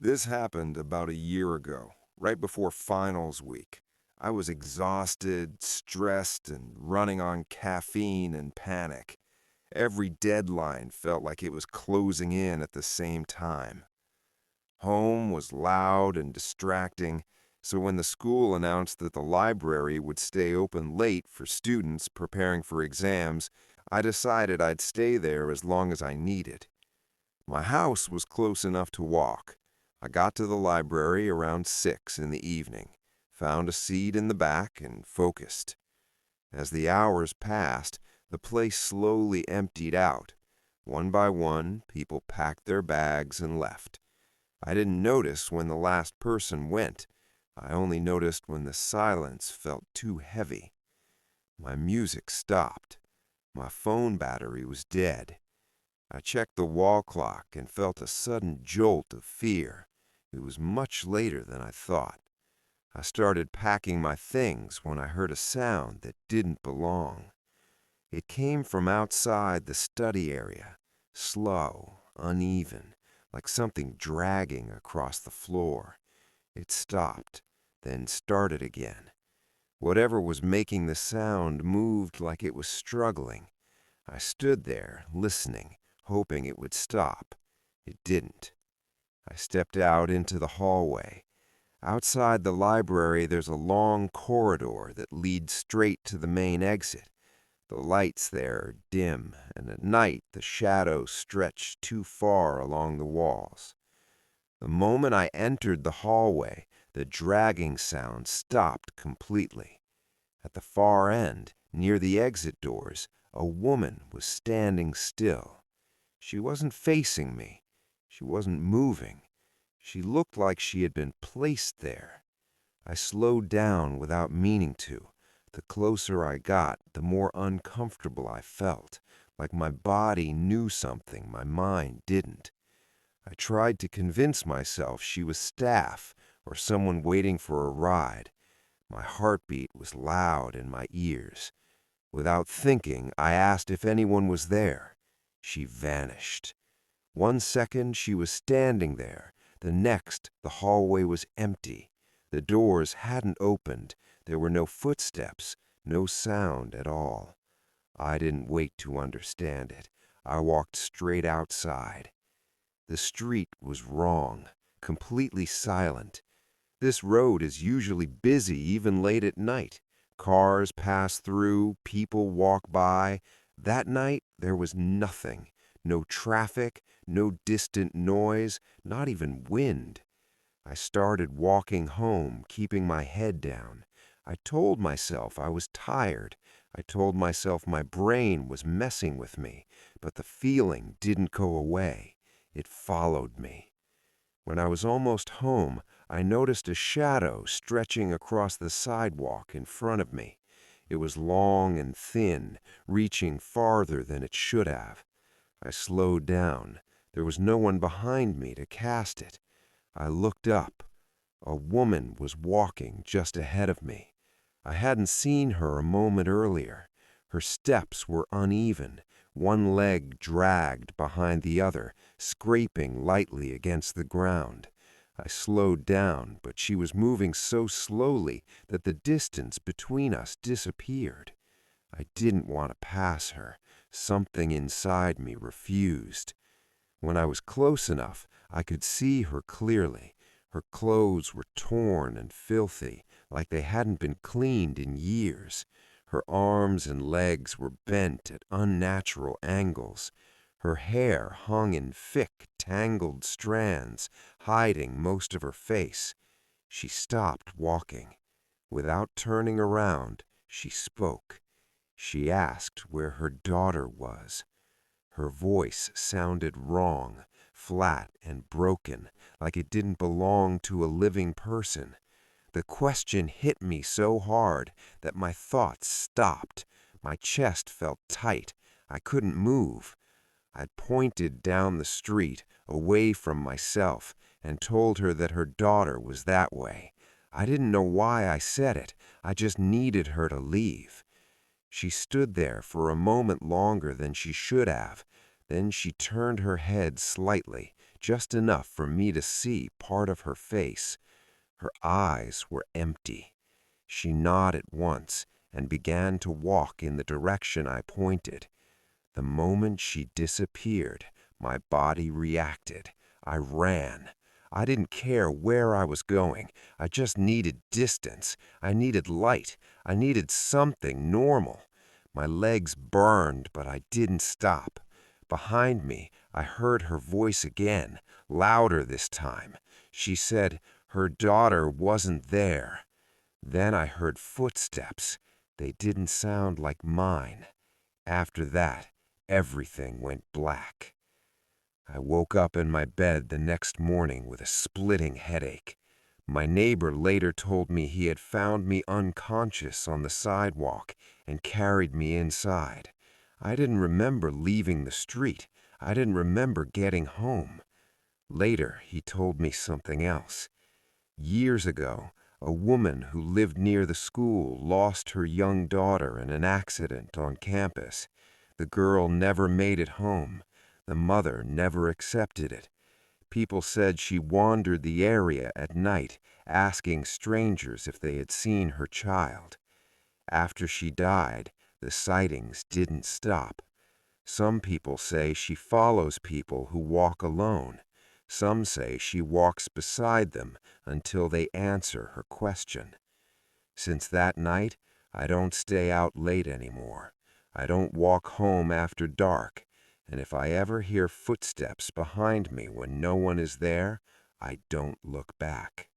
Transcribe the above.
This happened about a year ago, right before finals week. I was exhausted, stressed, and running on caffeine and panic. Every deadline felt like it was closing in at the same time. Home was loud and distracting, so when the school announced that the library would stay open late for students preparing for exams, I decided I'd stay there as long as I needed. My house was close enough to walk. I got to the library around 6 in the evening, found a seat in the back, and focused. As the hours passed, the place slowly emptied out. One by one, people packed their bags and left. I didn't notice when the last person went. I only noticed when the silence felt too heavy. My music stopped. My phone battery was dead. I checked the wall clock and felt a sudden jolt of fear. It was much later than I thought. I started packing my things when I heard a sound that didn't belong. It came from outside the study area, slow, uneven, like something dragging across the floor. It stopped, then started again. Whatever was making the sound moved like it was struggling. I stood there, listening, hoping it would stop. It didn't. I stepped out into the hallway. Outside the library, there's a long corridor that leads straight to the main exit. The lights there are dim, and at night the shadows stretch too far along the walls. The moment I entered the hallway, the dragging sound stopped completely. At the far end, near the exit doors, a woman was standing still. She wasn't facing me. She wasn't moving. She looked like she had been placed there. I slowed down without meaning to. The closer I got, the more uncomfortable I felt, like my body knew something my mind didn't. I tried to convince myself she was staff or someone waiting for a ride. My heartbeat was loud in my ears. Without thinking, I asked if anyone was there. She vanished. One second she was standing there. The next, the hallway was empty. The doors hadn't opened. There were no footsteps, no sound at all. I didn't wait to understand it. I walked straight outside. The street was wrong, completely silent. This road is usually busy even late at night. Cars pass through, people walk by. That night, there was nothing. No traffic, no distant noise, not even wind. I started walking home, keeping my head down. I told myself I was tired. I told myself my brain was messing with me, but the feeling didn't go away. It followed me. When I was almost home, I noticed a shadow stretching across the sidewalk in front of me. It was long and thin, reaching farther than it should have. I slowed down. There was no one behind me to cast it. I looked up. A woman was walking just ahead of me. I hadn't seen her a moment earlier. Her steps were uneven. One leg dragged behind the other, scraping lightly against the ground. I slowed down, but she was moving so slowly that the distance between us disappeared. I didn't want to pass her. Something inside me refused. When I was close enough, I could see her clearly. Her clothes were torn and filthy, like they hadn't been cleaned in years. Her arms and legs were bent at unnatural angles. Her hair hung in thick, tangled strands, hiding most of her face. She stopped walking. Without turning around, she spoke. She asked where her daughter was. Her voice sounded wrong, flat and broken, like it didn't belong to a living person. The question hit me so hard that my thoughts stopped. My chest felt tight. I couldn't move. I pointed down the street, away from myself, and told her that her daughter was that way. I didn't know why I said it. I just needed her to leave. She stood there for a moment longer than she should have. Then she turned her head slightly, just enough for me to see part of her face. Her eyes were empty. She nodded once and began to walk in the direction I pointed. The moment she disappeared, my body reacted. I ran. I didn't care where I was going. I just needed distance. I needed light. I needed something normal. My legs burned, but I didn't stop. Behind me, I heard her voice again, louder this time. She said her daughter wasn't there. Then I heard footsteps. They didn't sound like mine. After that, everything went black. I woke up in my bed the next morning with a splitting headache. My neighbor later told me he had found me unconscious on the sidewalk and carried me inside. I didn't remember leaving the street. I didn't remember getting home. Later, he told me something else. Years ago, a woman who lived near the school lost her young daughter in an accident on campus. The girl never made it home. The mother never accepted it. People said she wandered the area at night, asking strangers if they had seen her child. After she died, the sightings didn't stop. Some people say she follows people who walk alone. Some say she walks beside them until they answer her question. Since that night, I don't stay out late anymore. I don't walk home after dark. And if I ever hear footsteps behind me when no one is there, I don't look back.